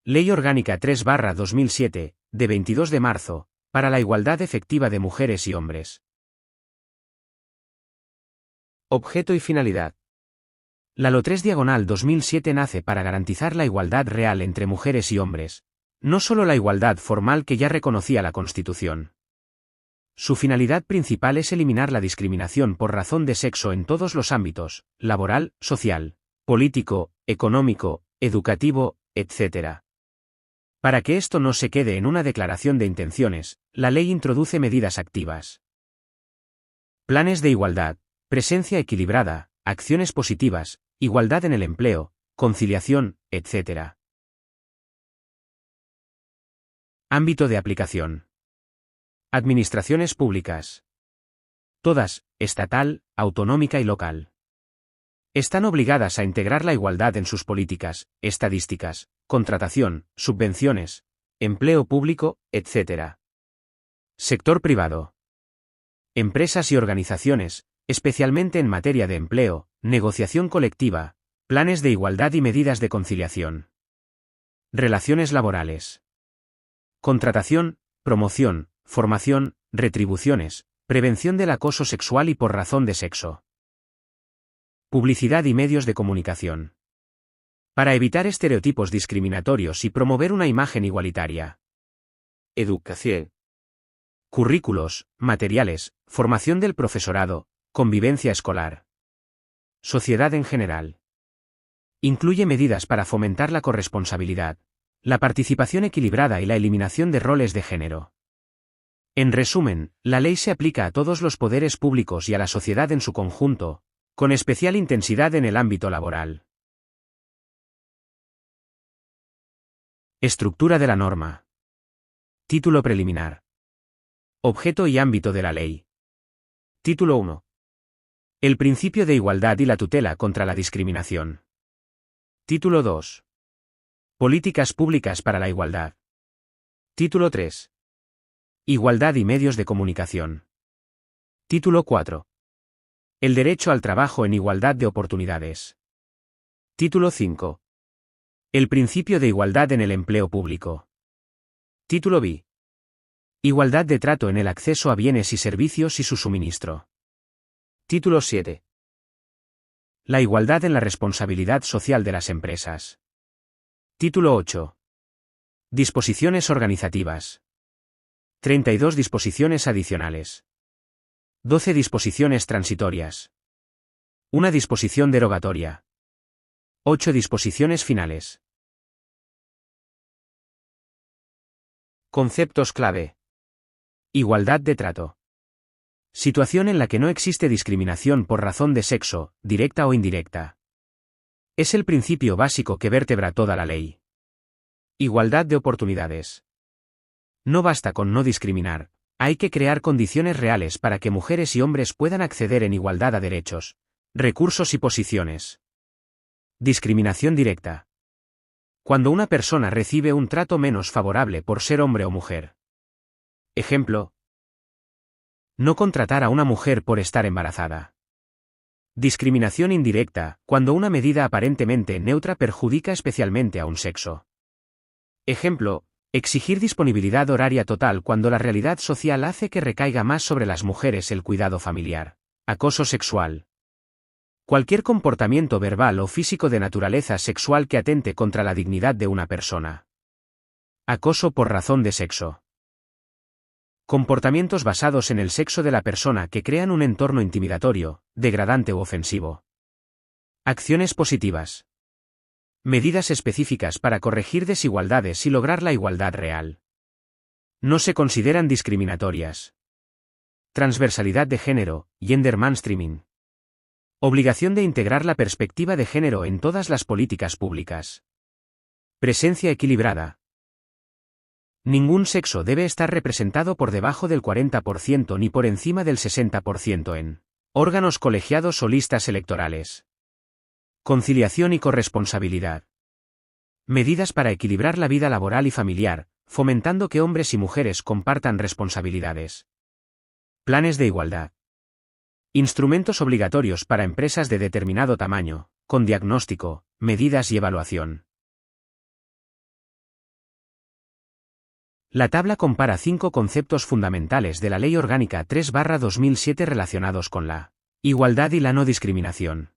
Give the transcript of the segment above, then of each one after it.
Ley Orgánica 3/2007, de 22 de marzo, para la igualdad efectiva de mujeres y hombres. Objeto y finalidad. La LO 3/2007 nace para garantizar la igualdad real entre mujeres y hombres, no solo la igualdad formal que ya reconocía la Constitución. Su finalidad principal es eliminar la discriminación por razón de sexo en todos los ámbitos, laboral, social, político, económico, educativo, etc. Para que esto no se quede en una declaración de intenciones, la ley introduce medidas activas. Planes de igualdad, presencia equilibrada, acciones positivas, igualdad en el empleo, conciliación, etc. Ámbito de aplicación. Administraciones públicas. Todas, estatal, autonómica y local. Están obligadas a integrar la igualdad en sus políticas, estadísticas, contratación, subvenciones, empleo público, etc. Sector privado. Empresas y organizaciones, especialmente en materia de empleo, negociación colectiva, planes de igualdad y medidas de conciliación. Relaciones laborales. Contratación, promoción, formación, retribuciones, prevención del acoso sexual y por razón de sexo. Publicidad y medios de comunicación. Para evitar estereotipos discriminatorios y promover una imagen igualitaria. Educación. Currículos, materiales, formación del profesorado, convivencia escolar. Sociedad en general. Incluye medidas para fomentar la corresponsabilidad, la participación equilibrada y la eliminación de roles de género. En resumen, la ley se aplica a todos los poderes públicos y a la sociedad en su conjunto, con especial intensidad en el ámbito laboral. Estructura de la norma. Título preliminar. Objeto y ámbito de la ley. Título 1. El principio de igualdad y la tutela contra la discriminación. Título 2. Políticas públicas para la igualdad. Título 3. Igualdad y medios de comunicación. Título 4. El derecho al trabajo en igualdad de oportunidades. Título 5. El principio de igualdad en el empleo público. Título B. Igualdad de trato en el acceso a bienes y servicios y su suministro. Título 7. La igualdad en la responsabilidad social de las empresas. Título 8. Disposiciones organizativas. 32 disposiciones adicionales. 12 disposiciones transitorias. Una disposición derogatoria. 8 disposiciones finales. Conceptos clave. Igualdad de trato. Situación en la que no existe discriminación por razón de sexo, directa o indirecta. Es el principio básico que vertebra toda la ley. Igualdad de oportunidades. No basta con no discriminar, hay que crear condiciones reales para que mujeres y hombres puedan acceder en igualdad a derechos, recursos y posiciones. Discriminación directa. Cuando una persona recibe un trato menos favorable por ser hombre o mujer. Ejemplo. No contratar a una mujer por estar embarazada. Discriminación indirecta, cuando una medida aparentemente neutra perjudica especialmente a un sexo. Ejemplo. Exigir disponibilidad horaria total cuando la realidad social hace que recaiga más sobre las mujeres el cuidado familiar. Acoso sexual. Cualquier comportamiento verbal o físico de naturaleza sexual que atente contra la dignidad de una persona. Acoso por razón de sexo. Comportamientos basados en el sexo de la persona que crean un entorno intimidatorio, degradante u ofensivo. Acciones positivas. Medidas específicas para corregir desigualdades y lograr la igualdad real. No se consideran discriminatorias. Transversalidad de género, gender mainstreaming. Obligación de integrar la perspectiva de género en todas las políticas públicas. Presencia equilibrada. Ningún sexo debe estar representado por debajo del 40% ni por encima del 60% en órganos colegiados o listas electorales. Conciliación y corresponsabilidad. Medidas para equilibrar la vida laboral y familiar, fomentando que hombres y mujeres compartan responsabilidades. Planes de igualdad. Instrumentos obligatorios para empresas de determinado tamaño, con diagnóstico, medidas y evaluación. La tabla compara 5 conceptos fundamentales de la Ley Orgánica 3/2007 relacionados con la igualdad y la no discriminación.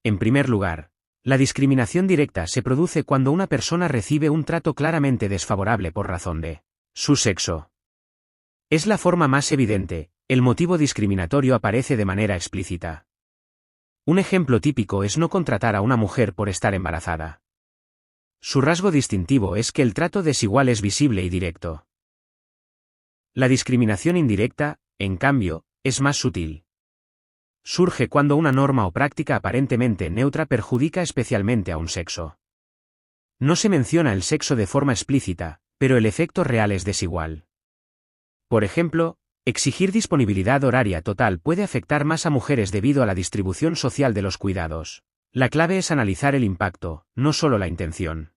En primer lugar, la discriminación directa se produce cuando una persona recibe un trato claramente desfavorable por razón de su sexo. Es la forma más evidente, el motivo discriminatorio aparece de manera explícita. Un ejemplo típico es no contratar a una mujer por estar embarazada. Su rasgo distintivo es que el trato desigual es visible y directo. La discriminación indirecta, en cambio, es más sutil. Surge cuando una norma o práctica aparentemente neutra perjudica especialmente a un sexo. No se menciona el sexo de forma explícita, pero el efecto real es desigual. Por ejemplo, exigir disponibilidad horaria total puede afectar más a mujeres debido a la distribución social de los cuidados. La clave es analizar el impacto, no solo la intención.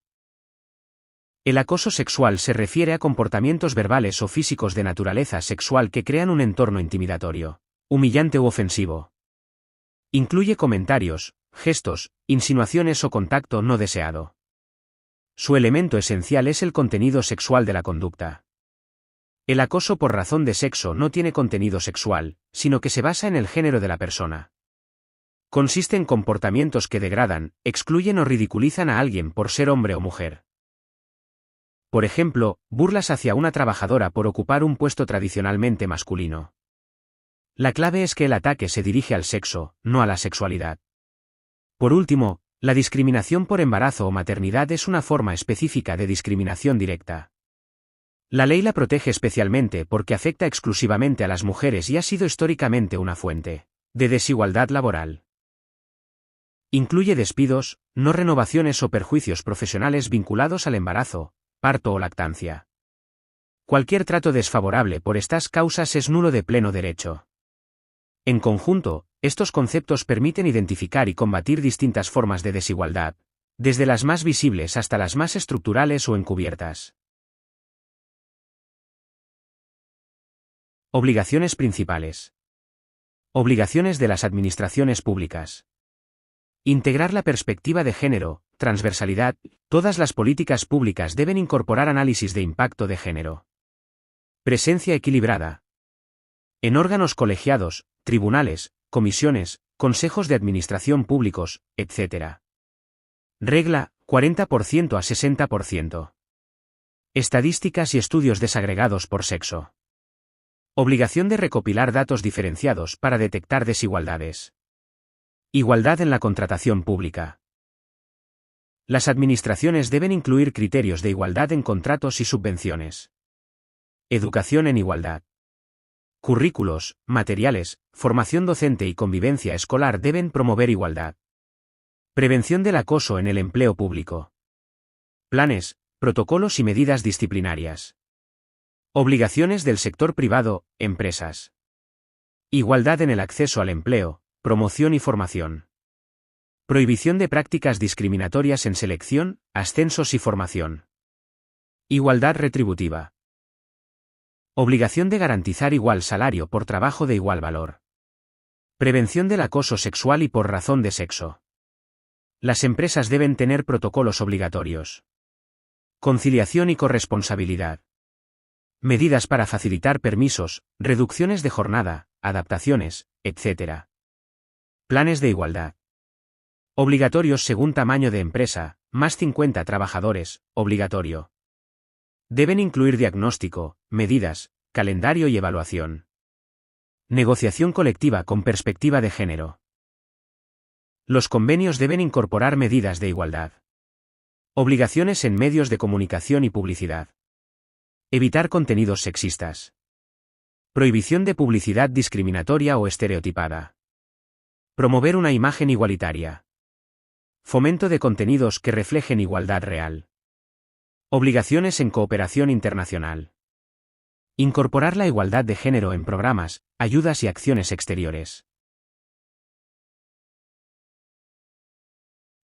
El acoso sexual se refiere a comportamientos verbales o físicos de naturaleza sexual que crean un entorno intimidatorio, humillante u ofensivo. Incluye comentarios, gestos, insinuaciones o contacto no deseado. Su elemento esencial es el contenido sexual de la conducta. El acoso por razón de sexo no tiene contenido sexual, sino que se basa en el género de la persona. Consiste en comportamientos que degradan, excluyen o ridiculizan a alguien por ser hombre o mujer. Por ejemplo, burlas hacia una trabajadora por ocupar un puesto tradicionalmente masculino. La clave es que el ataque se dirige al sexo, no a la sexualidad. Por último, la discriminación por embarazo o maternidad es una forma específica de discriminación directa. La ley la protege especialmente porque afecta exclusivamente a las mujeres y ha sido históricamente una fuente de desigualdad laboral. Incluye despidos, no renovaciones o perjuicios profesionales vinculados al embarazo, parto o lactancia. Cualquier trato desfavorable por estas causas es nulo de pleno derecho. En conjunto, estos conceptos permiten identificar y combatir distintas formas de desigualdad, desde las más visibles hasta las más estructurales o encubiertas. Obligaciones principales. Obligaciones de las administraciones públicas. Integrar la perspectiva de género, transversalidad, todas las políticas públicas deben incorporar análisis de impacto de género. Presencia equilibrada. En órganos colegiados, tribunales, comisiones, consejos de administración públicos, etc. Regla, 40% a 60%. Estadísticas y estudios desagregados por sexo. Obligación de recopilar datos diferenciados para detectar desigualdades. Igualdad en la contratación pública. Las administraciones deben incluir criterios de igualdad en contratos y subvenciones. Educación en igualdad. Currículos, materiales, formación docente y convivencia escolar deben promover igualdad. Prevención del acoso en el empleo público. Planes, protocolos y medidas disciplinarias. Obligaciones del sector privado, empresas. Igualdad en el acceso al empleo, promoción y formación. Prohibición de prácticas discriminatorias en selección, ascensos y formación. Igualdad retributiva. Obligación de garantizar igual salario por trabajo de igual valor. Prevención del acoso sexual y por razón de sexo. Las empresas deben tener protocolos obligatorios. Conciliación y corresponsabilidad. Medidas para facilitar permisos, reducciones de jornada, adaptaciones, etc. Planes de igualdad. Obligatorios según tamaño de empresa, más 50 trabajadores, obligatorio. Deben incluir diagnóstico, medidas, calendario y evaluación. Negociación colectiva con perspectiva de género. Los convenios deben incorporar medidas de igualdad. Obligaciones en medios de comunicación y publicidad. Evitar contenidos sexistas. Prohibición de publicidad discriminatoria o estereotipada. Promover una imagen igualitaria. Fomento de contenidos que reflejen igualdad real. Obligaciones en cooperación internacional. Incorporar la igualdad de género en programas, ayudas y acciones exteriores.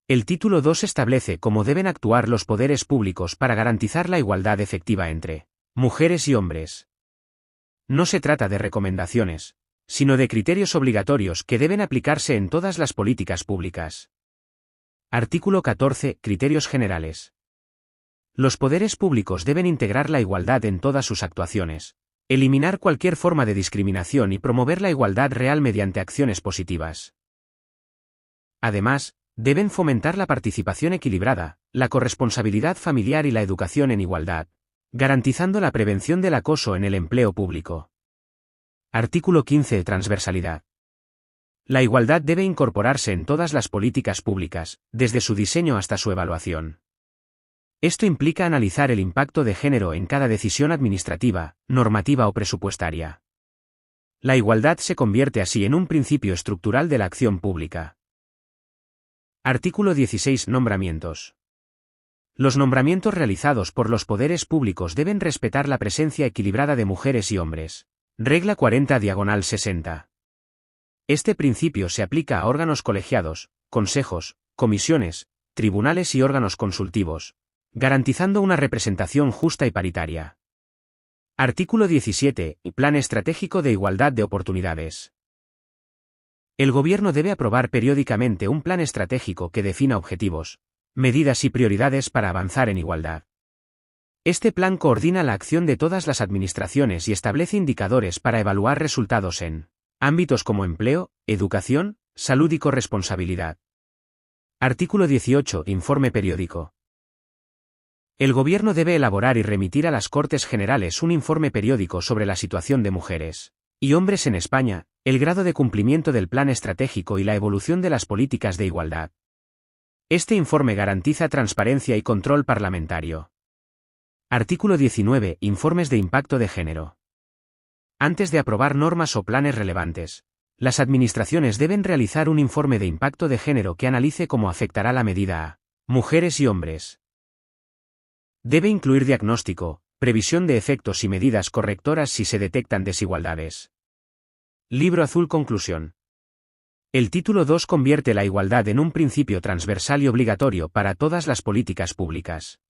El título 2 establece cómo deben actuar los poderes públicos para garantizar la igualdad efectiva entre mujeres y hombres. No se trata de recomendaciones, sino de criterios obligatorios que deben aplicarse en todas las políticas públicas. Artículo 14. Criterios generales. Los poderes públicos deben integrar la igualdad en todas sus actuaciones, eliminar cualquier forma de discriminación y promover la igualdad real mediante acciones positivas. Además, deben fomentar la participación equilibrada, la corresponsabilidad familiar y la educación en igualdad, garantizando la prevención del acoso en el empleo público. Artículo 15. Transversalidad. La igualdad debe incorporarse en todas las políticas públicas, desde su diseño hasta su evaluación. Esto implica analizar el impacto de género en cada decisión administrativa, normativa o presupuestaria. La igualdad se convierte así en un principio estructural de la acción pública. Artículo 16. Nombramientos. Los nombramientos realizados por los poderes públicos deben respetar la presencia equilibrada de mujeres y hombres. Regla 40/60. Este principio se aplica a órganos colegiados, consejos, comisiones, tribunales y órganos consultivos, garantizando una representación justa y paritaria. Artículo 17. Plan Estratégico de Igualdad de Oportunidades. El Gobierno debe aprobar periódicamente un plan estratégico que defina objetivos, medidas y prioridades para avanzar en igualdad. Este plan coordina la acción de todas las administraciones y establece indicadores para evaluar resultados en ámbitos como empleo, educación, salud y corresponsabilidad. Artículo 18. Informe periódico. El Gobierno debe elaborar y remitir a las Cortes Generales un informe periódico sobre la situación de mujeres y hombres en España, el grado de cumplimiento del plan estratégico y la evolución de las políticas de igualdad. Este informe garantiza transparencia y control parlamentario. Artículo 19. Informes de impacto de género. Antes de aprobar normas o planes relevantes, las administraciones deben realizar un informe de impacto de género que analice cómo afectará la medida a mujeres y hombres. Debe incluir diagnóstico, previsión de efectos y medidas correctoras si se detectan desigualdades. Libro Azul. Conclusión. El título 2 convierte la igualdad en un principio transversal y obligatorio para todas las políticas públicas.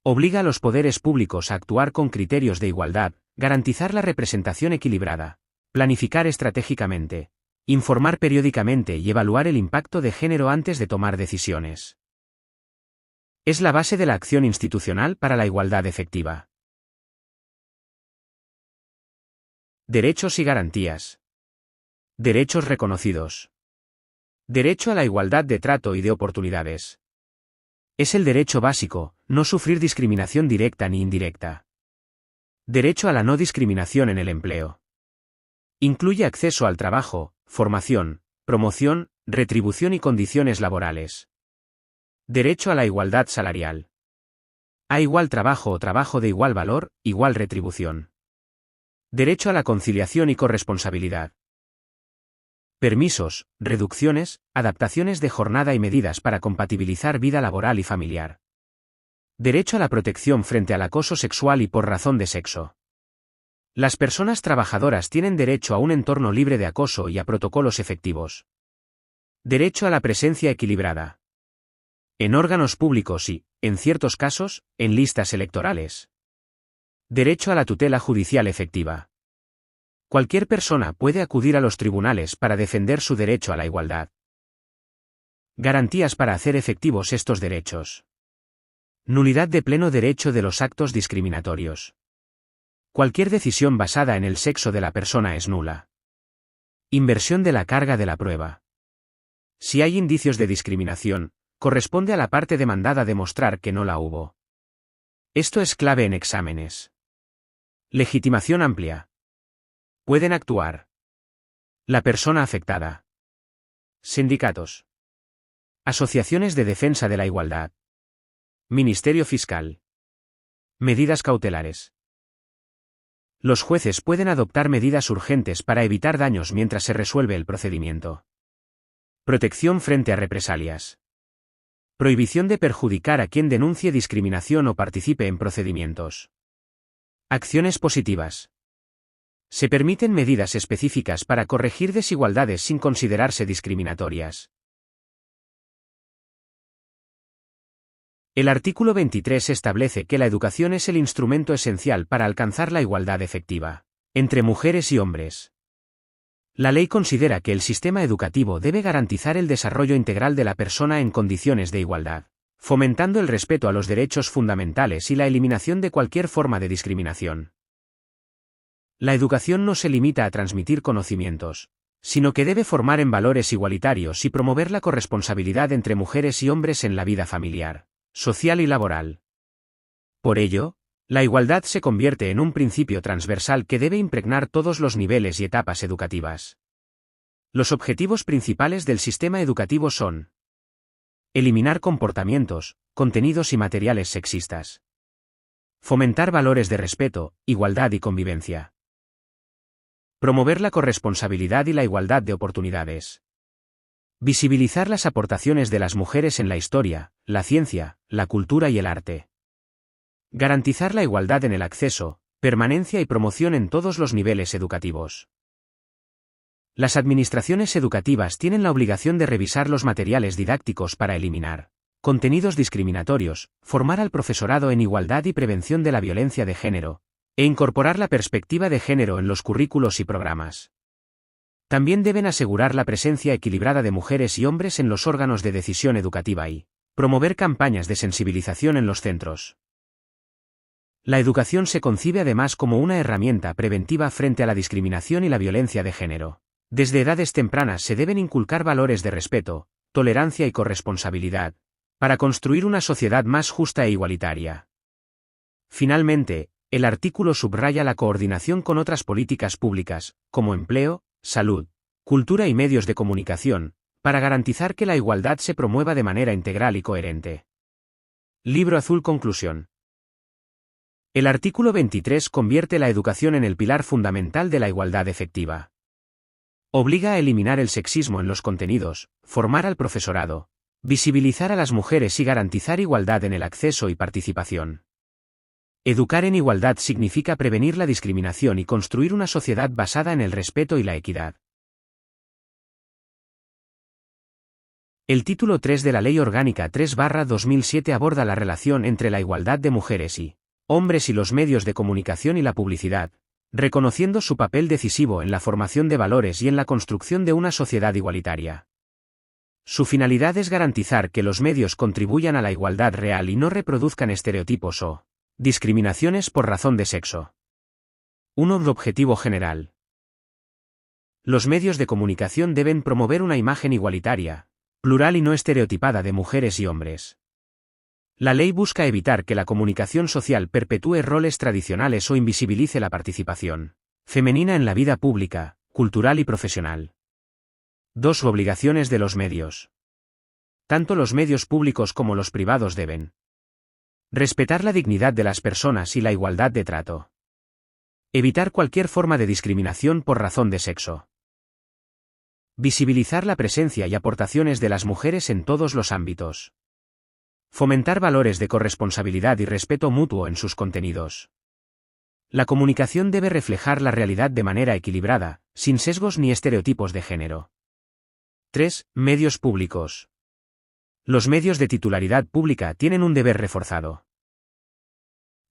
Obliga a los poderes públicos a actuar con criterios de igualdad, garantizar la representación equilibrada, planificar estratégicamente, informar periódicamente y evaluar el impacto de género antes de tomar decisiones. Es la base de la acción institucional para la igualdad efectiva. Derechos y garantías. Derechos reconocidos. Derecho a la igualdad de trato y de oportunidades. Es el derecho básico, no sufrir discriminación directa ni indirecta. Derecho a la no discriminación en el empleo. Incluye acceso al trabajo, formación, promoción, retribución y condiciones laborales. Derecho a la igualdad salarial. A igual trabajo o trabajo de igual valor, igual retribución. Derecho a la conciliación y corresponsabilidad. Permisos, reducciones, adaptaciones de jornada y medidas para compatibilizar vida laboral y familiar. Derecho a la protección frente al acoso sexual y por razón de sexo. Las personas trabajadoras tienen derecho a un entorno libre de acoso y a protocolos efectivos. Derecho a la presencia equilibrada. En órganos públicos y, en ciertos casos, en listas electorales. Derecho a la tutela judicial efectiva. Cualquier persona puede acudir a los tribunales para defender su derecho a la igualdad. Garantías para hacer efectivos estos derechos. Nulidad de pleno derecho de los actos discriminatorios. Cualquier decisión basada en el sexo de la persona es nula. Inversión de la carga de la prueba. Si hay indicios de discriminación, corresponde a la parte demandada demostrar que no la hubo. Esto es clave en exámenes. Legitimación amplia. Pueden actuar la persona afectada. Sindicatos. Asociaciones de defensa de la igualdad. Ministerio Fiscal. Medidas cautelares. Los jueces pueden adoptar medidas urgentes para evitar daños mientras se resuelve el procedimiento. Protección frente a represalias. Prohibición de perjudicar a quien denuncie discriminación o participe en procedimientos. Acciones positivas. Se permiten medidas específicas para corregir desigualdades sin considerarse discriminatorias. El artículo 23 establece que la educación es el instrumento esencial para alcanzar la igualdad efectiva entre mujeres y hombres. La ley considera que el sistema educativo debe garantizar el desarrollo integral de la persona en condiciones de igualdad, fomentando el respeto a los derechos fundamentales y la eliminación de cualquier forma de discriminación. La educación no se limita a transmitir conocimientos, sino que debe formar en valores igualitarios y promover la corresponsabilidad entre mujeres y hombres en la vida familiar, social y laboral. Por ello, la igualdad se convierte en un principio transversal que debe impregnar todos los niveles y etapas educativas. Los objetivos principales del sistema educativo son: eliminar comportamientos, contenidos y materiales sexistas. Fomentar valores de respeto, igualdad y convivencia. Promover la corresponsabilidad y la igualdad de oportunidades. Visibilizar las aportaciones de las mujeres en la historia, la ciencia, la cultura y el arte. Garantizar la igualdad en el acceso, permanencia y promoción en todos los niveles educativos. Las administraciones educativas tienen la obligación de revisar los materiales didácticos para eliminar contenidos discriminatorios, formar al profesorado en igualdad y prevención de la violencia de género, e incorporar la perspectiva de género en los currículos y programas. También deben asegurar la presencia equilibrada de mujeres y hombres en los órganos de decisión educativa y promover campañas de sensibilización en los centros. La educación se concibe además como una herramienta preventiva frente a la discriminación y la violencia de género. Desde edades tempranas se deben inculcar valores de respeto, tolerancia y corresponsabilidad, para construir una sociedad más justa e igualitaria. Finalmente, el artículo subraya la coordinación con otras políticas públicas, como empleo, salud, cultura y medios de comunicación, para garantizar que la igualdad se promueva de manera integral y coherente. Libro Azul. Conclusión. El artículo 23 convierte la educación en el pilar fundamental de la igualdad efectiva. Obliga a eliminar el sexismo en los contenidos, formar al profesorado, visibilizar a las mujeres y garantizar igualdad en el acceso y participación. Educar en igualdad significa prevenir la discriminación y construir una sociedad basada en el respeto y la equidad. El título 3 de la Ley Orgánica 3/2007 aborda la relación entre la igualdad de mujeres y hombres y los medios de comunicación y la publicidad, reconociendo su papel decisivo en la formación de valores y en la construcción de una sociedad igualitaria. Su finalidad es garantizar que los medios contribuyan a la igualdad real y no reproduzcan estereotipos o discriminaciones por razón de sexo. Un objetivo general. Los medios de comunicación deben promover una imagen igualitaria, plural y no estereotipada de mujeres y hombres. La ley busca evitar que la comunicación social perpetúe roles tradicionales o invisibilice la participación femenina en la vida pública, cultural y profesional. 2. Obligaciones de los medios. Tanto los medios públicos como los privados deben respetar la dignidad de las personas y la igualdad de trato. Evitar cualquier forma de discriminación por razón de sexo. Visibilizar la presencia y aportaciones de las mujeres en todos los ámbitos. Fomentar valores de corresponsabilidad y respeto mutuo en sus contenidos. La comunicación debe reflejar la realidad de manera equilibrada, sin sesgos ni estereotipos de género. 3. Medios públicos. Los medios de titularidad pública tienen un deber reforzado.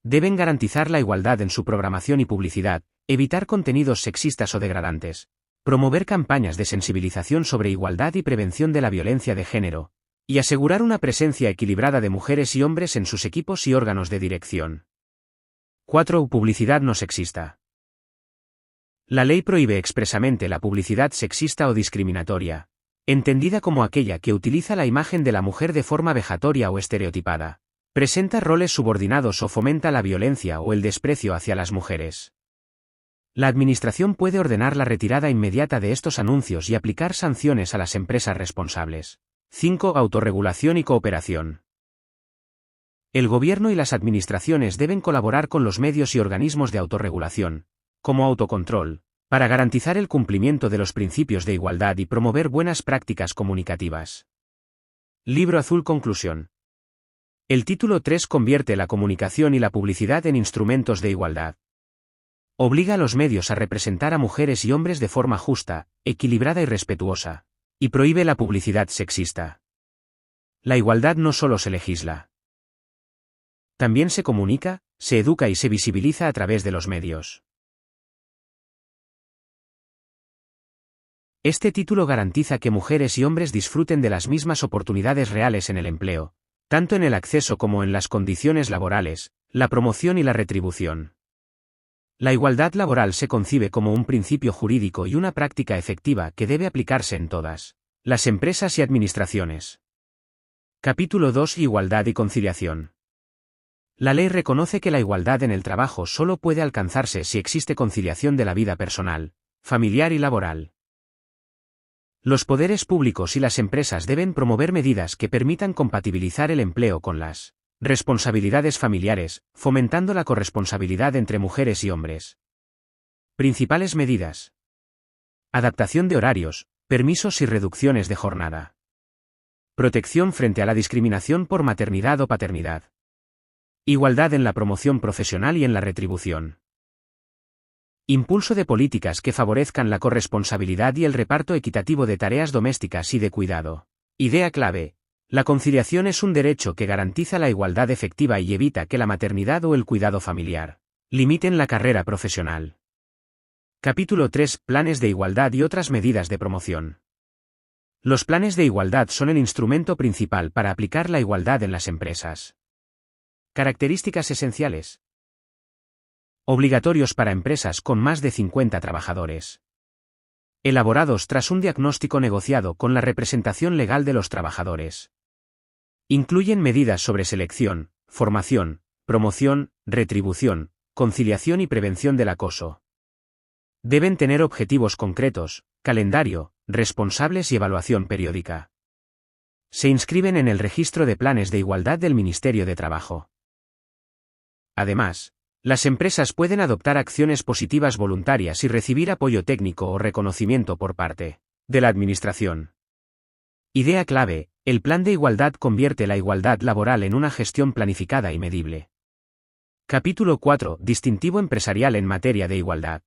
Deben garantizar la igualdad en su programación y publicidad, evitar contenidos sexistas o degradantes, promover campañas de sensibilización sobre igualdad y prevención de la violencia de género, y asegurar una presencia equilibrada de mujeres y hombres en sus equipos y órganos de dirección. 4. Publicidad no sexista. La ley prohíbe expresamente la publicidad sexista o discriminatoria, entendida como aquella que utiliza la imagen de la mujer de forma vejatoria o estereotipada, presenta roles subordinados o fomenta la violencia o el desprecio hacia las mujeres. La Administración puede ordenar la retirada inmediata de estos anuncios y aplicar sanciones a las empresas responsables. 5. Autorregulación y cooperación. El gobierno y las administraciones deben colaborar con los medios y organismos de autorregulación, como Autocontrol, para garantizar el cumplimiento de los principios de igualdad y promover buenas prácticas comunicativas. Libro Azul. Conclusión. El título 3 convierte la comunicación y la publicidad en instrumentos de igualdad. Obliga a los medios a representar a mujeres y hombres de forma justa, equilibrada y respetuosa, y prohíbe la publicidad sexista. La igualdad no solo se legisla. También se comunica, se educa y se visibiliza a través de los medios. Este título garantiza que mujeres y hombres disfruten de las mismas oportunidades reales en el empleo, tanto en el acceso como en las condiciones laborales, la promoción y la retribución. La igualdad laboral se concibe como un principio jurídico y una práctica efectiva que debe aplicarse en todas las empresas y administraciones. Capítulo 2. Igualdad y conciliación. La ley reconoce que la igualdad en el trabajo solo puede alcanzarse si existe conciliación de la vida personal, familiar y laboral. Los poderes públicos y las empresas deben promover medidas que permitan compatibilizar el empleo con las responsabilidades familiares, fomentando la corresponsabilidad entre mujeres y hombres. Principales medidas: adaptación de horarios, permisos y reducciones de jornada. Protección frente a la discriminación por maternidad o paternidad. Igualdad en la promoción profesional y en la retribución. Impulso de políticas que favorezcan la corresponsabilidad y el reparto equitativo de tareas domésticas y de cuidado. Idea clave: la conciliación es un derecho que garantiza la igualdad efectiva y evita que la maternidad o el cuidado familiar limiten la carrera profesional. Capítulo 3. Planes de igualdad y otras medidas de promoción. Los planes de igualdad son el instrumento principal para aplicar la igualdad en las empresas. Características esenciales. Obligatorios para empresas con más de 50 trabajadores. Elaborados tras un diagnóstico negociado con la representación legal de los trabajadores. Incluyen medidas sobre selección, formación, promoción, retribución, conciliación y prevención del acoso. Deben tener objetivos concretos, calendario, responsables y evaluación periódica. Se inscriben en el registro de planes de igualdad del Ministerio de Trabajo. Además, las empresas pueden adoptar acciones positivas voluntarias y recibir apoyo técnico o reconocimiento por parte de la Administración. Idea clave: el plan de igualdad convierte la igualdad laboral en una gestión planificada y medible. Capítulo 4. Distintivo empresarial en materia de igualdad.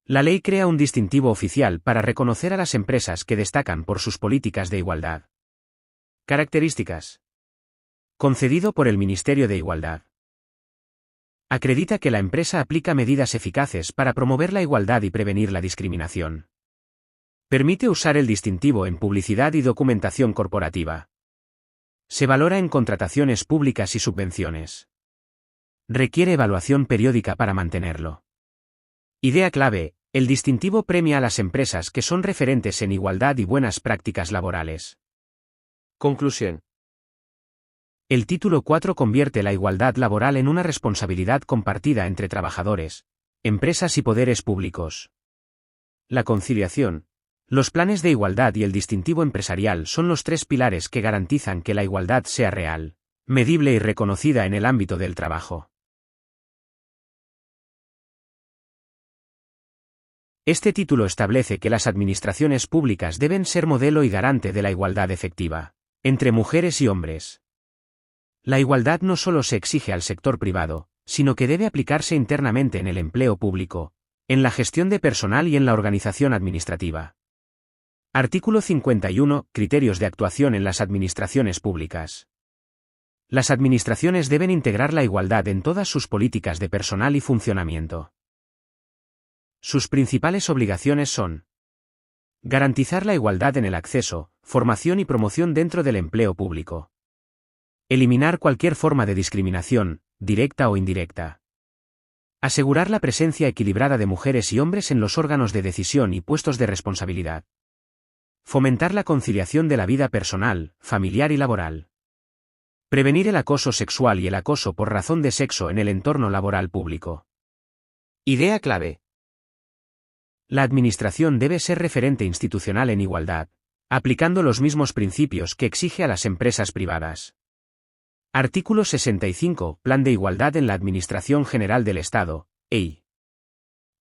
La ley crea un distintivo oficial para reconocer a las empresas que destacan por sus políticas de igualdad. Características. Concedido por el Ministerio de Igualdad. Acredita que la empresa aplica medidas eficaces para promover la igualdad y prevenir la discriminación. Permite usar el distintivo en publicidad y documentación corporativa. Se valora en contrataciones públicas y subvenciones. Requiere evaluación periódica para mantenerlo. Idea clave: el distintivo premia a las empresas que son referentes en igualdad y buenas prácticas laborales. Conclusión. El título 4 convierte la igualdad laboral en una responsabilidad compartida entre trabajadores, empresas y poderes públicos. La conciliación, los planes de igualdad y el distintivo empresarial son los tres pilares que garantizan que la igualdad sea real, medible y reconocida en el ámbito del trabajo. Este título establece que las administraciones públicas deben ser modelo y garante de la igualdad efectiva entre mujeres y hombres. La igualdad no solo se exige al sector privado, sino que debe aplicarse internamente en el empleo público, en la gestión de personal y en la organización administrativa. Artículo 51. Criterios de actuación en las administraciones públicas. Las administraciones deben integrar la igualdad en todas sus políticas de personal y funcionamiento. Sus principales obligaciones son: garantizar la igualdad en el acceso, formación y promoción dentro del empleo público. Eliminar cualquier forma de discriminación, directa o indirecta. Asegurar la presencia equilibrada de mujeres y hombres en los órganos de decisión y puestos de responsabilidad. Fomentar la conciliación de la vida personal, familiar y laboral. Prevenir el acoso sexual y el acoso por razón de sexo en el entorno laboral público. Idea clave. La administración debe ser referente institucional en igualdad, aplicando los mismos principios que exige a las empresas privadas. Artículo 65. Plan de Igualdad en la Administración General del Estado, EI.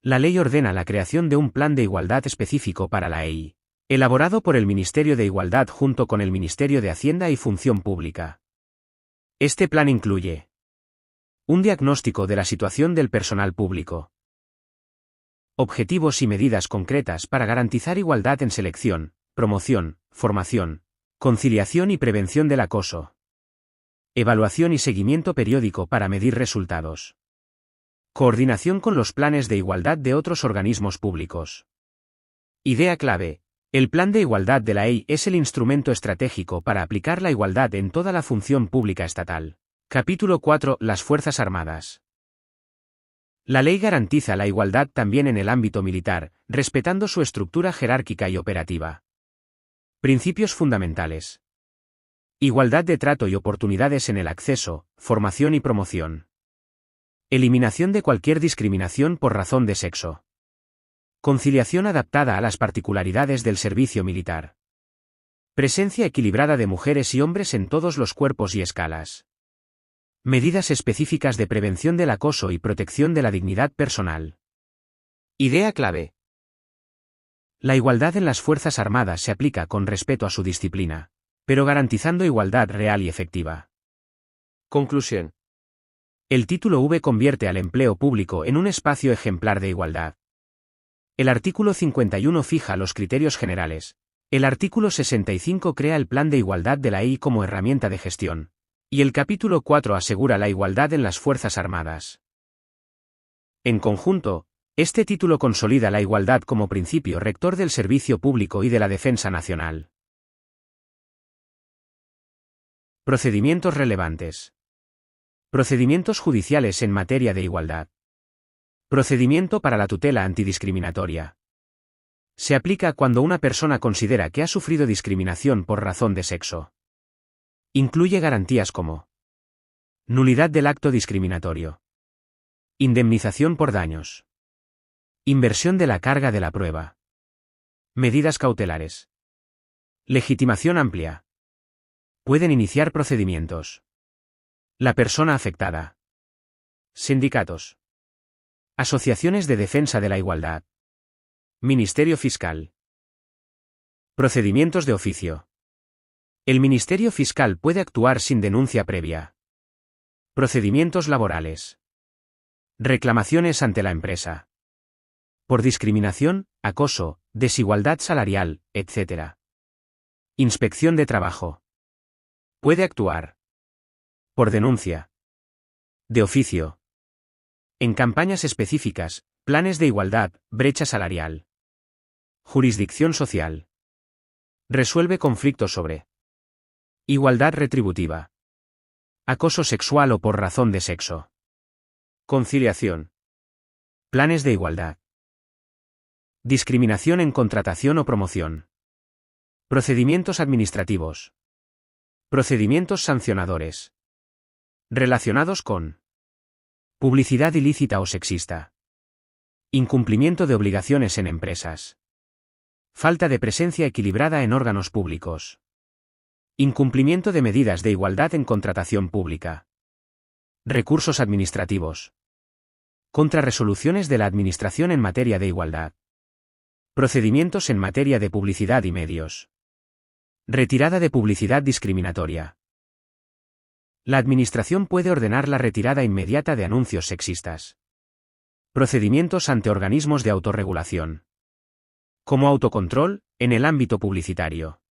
La ley ordena la creación de un plan de igualdad específico para la EI, elaborado por el Ministerio de Igualdad junto con el Ministerio de Hacienda y Función Pública. Este plan incluye un diagnóstico de la situación del personal público, objetivos y medidas concretas para garantizar igualdad en selección, promoción, formación, conciliación y prevención del acoso. Evaluación y seguimiento periódico para medir resultados. Coordinación con los planes de igualdad de otros organismos públicos. Idea clave: El Plan de Igualdad de la EI es el instrumento estratégico para aplicar la igualdad en toda la función pública estatal. Capítulo 4. Las Fuerzas Armadas. La ley garantiza la igualdad también en el ámbito militar, respetando su estructura jerárquica y operativa. Principios fundamentales. Igualdad de trato y oportunidades en el acceso, formación y promoción. Eliminación de cualquier discriminación por razón de sexo. Conciliación adaptada a las particularidades del servicio militar. Presencia equilibrada de mujeres y hombres en todos los cuerpos y escalas. Medidas específicas de prevención del acoso y protección de la dignidad personal. Idea clave. La igualdad en las Fuerzas Armadas se aplica con respeto a su disciplina, pero garantizando igualdad real y efectiva. Conclusión. El título V convierte al empleo público en un espacio ejemplar de igualdad. El artículo 51 fija los criterios generales. El artículo 65 crea el Plan de Igualdad de la EI como herramienta de gestión. Y el capítulo 4 asegura la igualdad en las Fuerzas Armadas. En conjunto, este título consolida la igualdad como principio rector del servicio público y de la defensa nacional. Procedimientos relevantes. Procedimientos judiciales en materia de igualdad. Procedimiento para la tutela antidiscriminatoria. Se aplica cuando una persona considera que ha sufrido discriminación por razón de sexo. Incluye garantías como nulidad del acto discriminatorio, indemnización por daños, inversión de la carga de la prueba, medidas cautelares, legitimación amplia. Pueden iniciar procedimientos la persona afectada, sindicatos, asociaciones de defensa de la igualdad, Ministerio Fiscal. Procedimientos de oficio. El Ministerio Fiscal puede actuar sin denuncia previa. Procedimientos laborales. Reclamaciones ante la empresa. Por discriminación, acoso, desigualdad salarial, etc. Inspección de trabajo. Puede actuar. Por denuncia. De oficio. En campañas específicas, planes de igualdad, brecha salarial. Jurisdicción social. Resuelve conflictos sobre igualdad retributiva. Acoso sexual o por razón de sexo. Conciliación. Planes de igualdad. Discriminación en contratación o promoción. Procedimientos administrativos. Procedimientos sancionadores. Relacionados con publicidad ilícita o sexista. Incumplimiento de obligaciones en empresas. Falta de presencia equilibrada en órganos públicos. Incumplimiento de medidas de igualdad en contratación pública. Recursos administrativos. Contrarresoluciones de la Administración en materia de igualdad. Procedimientos en materia de publicidad y medios. Retirada de publicidad discriminatoria. La Administración puede ordenar la retirada inmediata de anuncios sexistas. Procedimientos ante organismos de autorregulación. Como autocontrol, en el ámbito publicitario.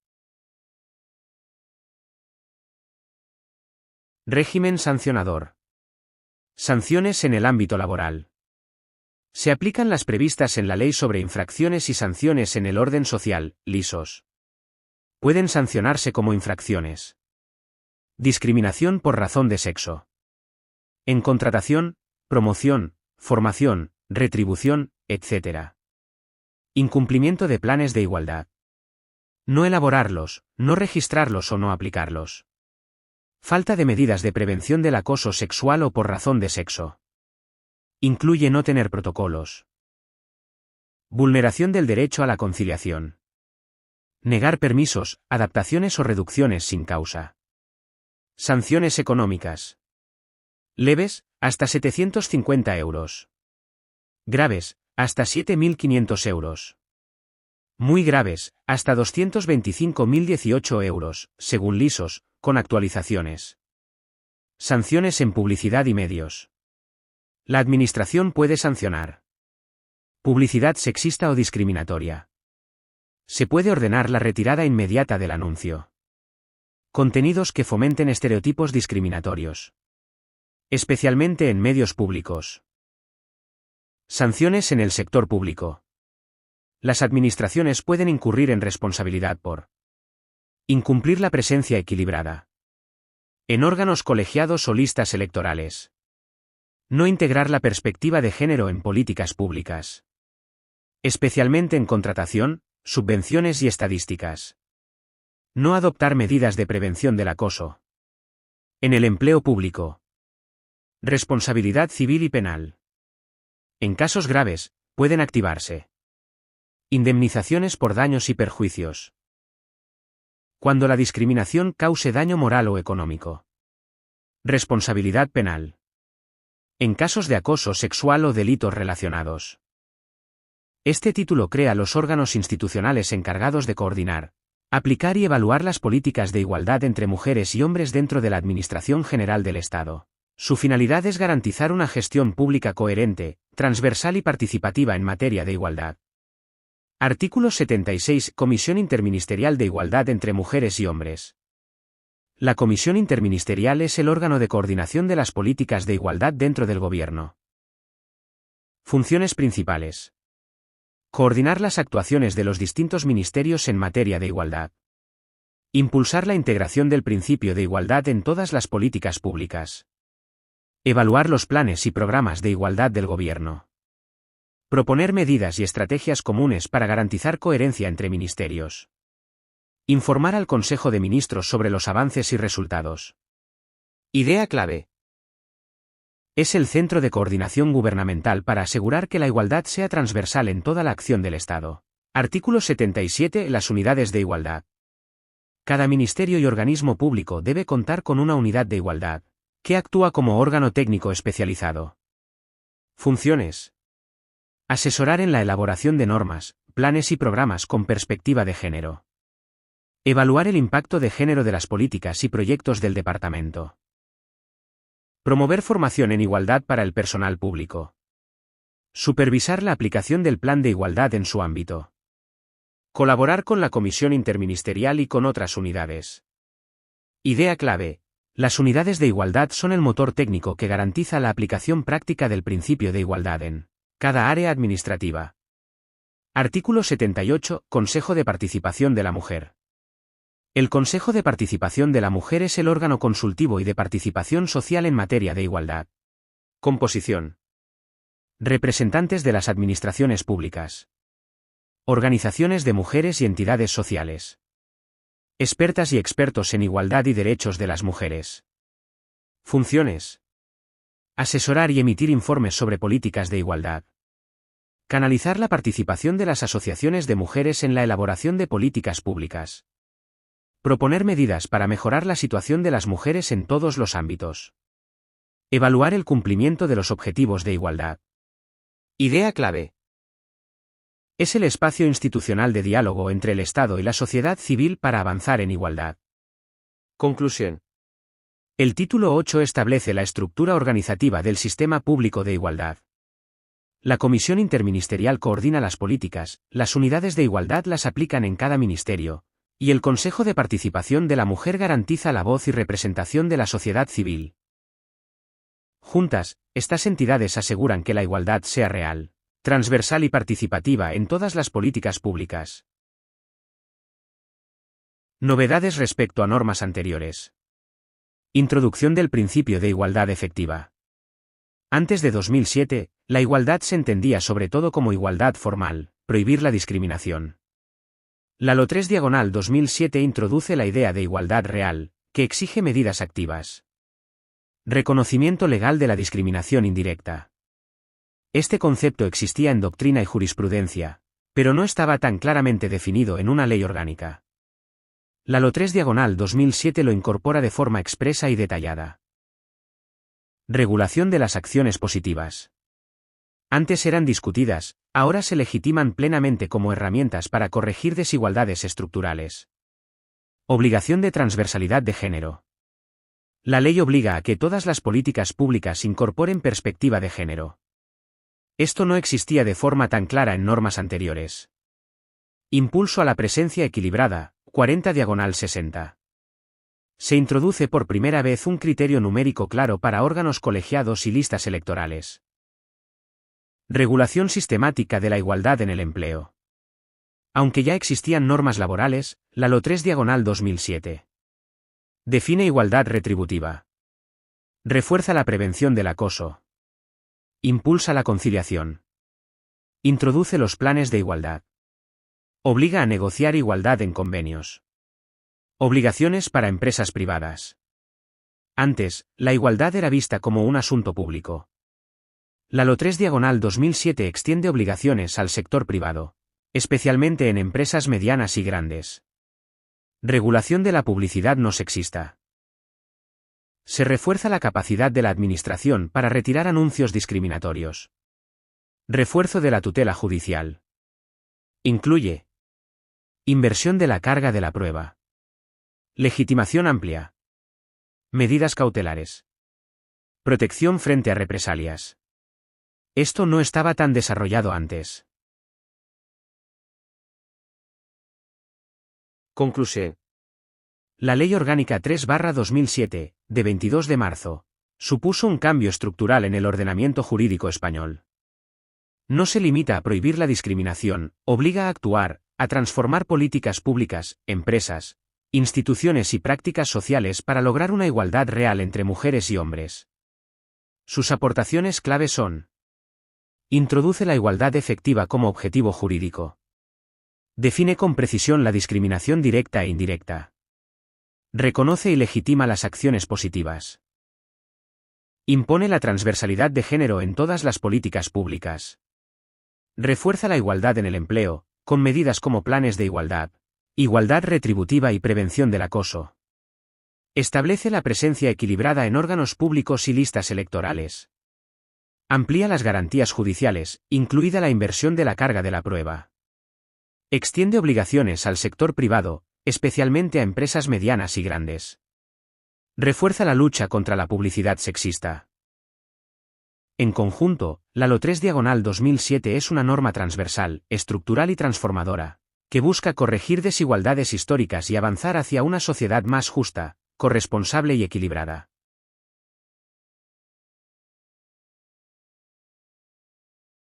Régimen sancionador. Sanciones en el ámbito laboral. Se aplican las previstas en la Ley sobre Infracciones y Sanciones en el Orden Social, LISOS. Pueden sancionarse como infracciones. Discriminación por razón de sexo. En contratación, promoción, formación, retribución, etc. Incumplimiento de planes de igualdad. No elaborarlos, no registrarlos o no aplicarlos. Falta de medidas de prevención del acoso sexual o por razón de sexo. Incluye no tener protocolos. Vulneración del derecho a la conciliación. Negar permisos, adaptaciones o reducciones sin causa. Sanciones económicas. Leves, hasta 750 euros. Graves, hasta 7.500 euros. Muy graves, hasta 225.018 euros, según LISOS, con actualizaciones. Sanciones en publicidad y medios. La Administración puede sancionar publicidad sexista o discriminatoria. Se puede ordenar la retirada inmediata del anuncio. Contenidos que fomenten estereotipos discriminatorios. Especialmente en medios públicos. Sanciones en el sector público. Las administraciones pueden incurrir en responsabilidad por incumplir la presencia equilibrada en órganos colegiados o listas electorales. No integrar la perspectiva de género en políticas públicas, especialmente en contratación, subvenciones y estadísticas. No adoptar medidas de prevención del acoso en el empleo público. Responsabilidad civil y penal. En casos graves, pueden activarse indemnizaciones por daños y perjuicios. Cuando la discriminación cause daño moral o económico. Responsabilidad penal. En casos de acoso sexual o delitos relacionados. Este título crea los órganos institucionales encargados de coordinar, aplicar y evaluar las políticas de igualdad entre mujeres y hombres dentro de la Administración General del Estado. Su finalidad es garantizar una gestión pública coherente, transversal y participativa en materia de igualdad. Artículo 76. Comisión Interministerial de Igualdad entre Mujeres y Hombres. La Comisión Interministerial es el órgano de coordinación de las políticas de igualdad dentro del Gobierno. Funciones principales. Coordinar las actuaciones de los distintos ministerios en materia de igualdad. Impulsar la integración del principio de igualdad en todas las políticas públicas. Evaluar los planes y programas de igualdad del Gobierno. Proponer medidas y estrategias comunes para garantizar coherencia entre ministerios. Informar al Consejo de Ministros sobre los avances y resultados. Idea clave. Es el centro de coordinación gubernamental para asegurar que la igualdad sea transversal en toda la acción del Estado. Artículo 77. Las unidades de igualdad. Cada ministerio y organismo público debe contar con una unidad de igualdad, que actúa como órgano técnico especializado. Funciones. Asesorar en la elaboración de normas, planes y programas con perspectiva de género. Evaluar el impacto de género de las políticas y proyectos del departamento. Promover formación en igualdad para el personal público. Supervisar la aplicación del Plan de Igualdad en su ámbito. Colaborar con la Comisión Interministerial y con otras unidades. Idea clave. Las unidades de igualdad son el motor técnico que garantiza la aplicación práctica del principio de igualdad en cada área administrativa. Artículo 78. Consejo de Participación de la Mujer. El Consejo de Participación de la Mujer es el órgano consultivo y de participación social en materia de igualdad. Composición. Representantes de las administraciones públicas. Organizaciones de mujeres y entidades sociales. Expertas y expertos en igualdad y derechos de las mujeres. Funciones. Asesorar y emitir informes sobre políticas de igualdad. Canalizar la participación de las asociaciones de mujeres en la elaboración de políticas públicas. Proponer medidas para mejorar la situación de las mujeres en todos los ámbitos. Evaluar el cumplimiento de los objetivos de igualdad. Idea clave. Es el espacio institucional de diálogo entre el Estado y la sociedad civil para avanzar en igualdad. Conclusión. El título 8 establece la estructura organizativa del sistema público de igualdad. La Comisión Interministerial coordina las políticas, las unidades de igualdad las aplican en cada ministerio, y el Consejo de Participación de la Mujer garantiza la voz y representación de la sociedad civil. Juntas, estas entidades aseguran que la igualdad sea real, transversal y participativa en todas las políticas públicas. Novedades respecto a normas anteriores. Introducción del principio de igualdad efectiva. Antes de 2007, la igualdad se entendía sobre todo como igualdad formal, prohibir la discriminación. La Ley 3/2007 introduce la idea de igualdad real, que exige medidas activas. Reconocimiento legal de la discriminación indirecta. Este concepto existía en doctrina y jurisprudencia, pero no estaba tan claramente definido en una ley orgánica. La Ley 3/2007 lo incorpora de forma expresa y detallada. Regulación de las acciones positivas. Antes eran discutidas, ahora se legitiman plenamente como herramientas para corregir desigualdades estructurales. Obligación de transversalidad de género. La ley obliga a que todas las políticas públicas incorporen perspectiva de género. Esto no existía de forma tan clara en normas anteriores. Impulso a la presencia equilibrada, 40/60. Se introduce por primera vez un criterio numérico claro para órganos colegiados y listas electorales. Regulación sistemática de la igualdad en el empleo. Aunque ya existían normas laborales, la LO 3/2007 define igualdad retributiva. Refuerza la prevención del acoso. Impulsa la conciliación. Introduce los planes de igualdad. Obliga a negociar igualdad en convenios. Obligaciones para empresas privadas. Antes, la igualdad era vista como un asunto público. La LO 3/2007 extiende obligaciones al sector privado, especialmente en empresas medianas y grandes. Regulación de la publicidad no sexista. Se refuerza la capacidad de la Administración para retirar anuncios discriminatorios. Refuerzo de la tutela judicial. Incluye inversión de la carga de la prueba. Legitimación amplia. Medidas cautelares. Protección frente a represalias. Esto no estaba tan desarrollado antes. Conclusión. La Ley Orgánica 3/2007, de 22 de marzo, supuso un cambio estructural en el ordenamiento jurídico español. No se limita a prohibir la discriminación, obliga a actuar, a transformar políticas públicas, empresas, instituciones y prácticas sociales para lograr una igualdad real entre mujeres y hombres. Sus aportaciones clave son: introduce la igualdad efectiva como objetivo jurídico. Define con precisión la discriminación directa e indirecta. Reconoce y legitima las acciones positivas. Impone la transversalidad de género en todas las políticas públicas. Refuerza la igualdad en el empleo, con medidas como planes de igualdad, igualdad retributiva y prevención del acoso. Establece la presencia equilibrada en órganos públicos y listas electorales. Amplía las garantías judiciales, incluida la inversión de la carga de la prueba. Extiende obligaciones al sector privado, especialmente a empresas medianas y grandes. Refuerza la lucha contra la publicidad sexista. En conjunto, la LO 3/2007 es una norma transversal, estructural y transformadora, que busca corregir desigualdades históricas y avanzar hacia una sociedad más justa, corresponsable y equilibrada.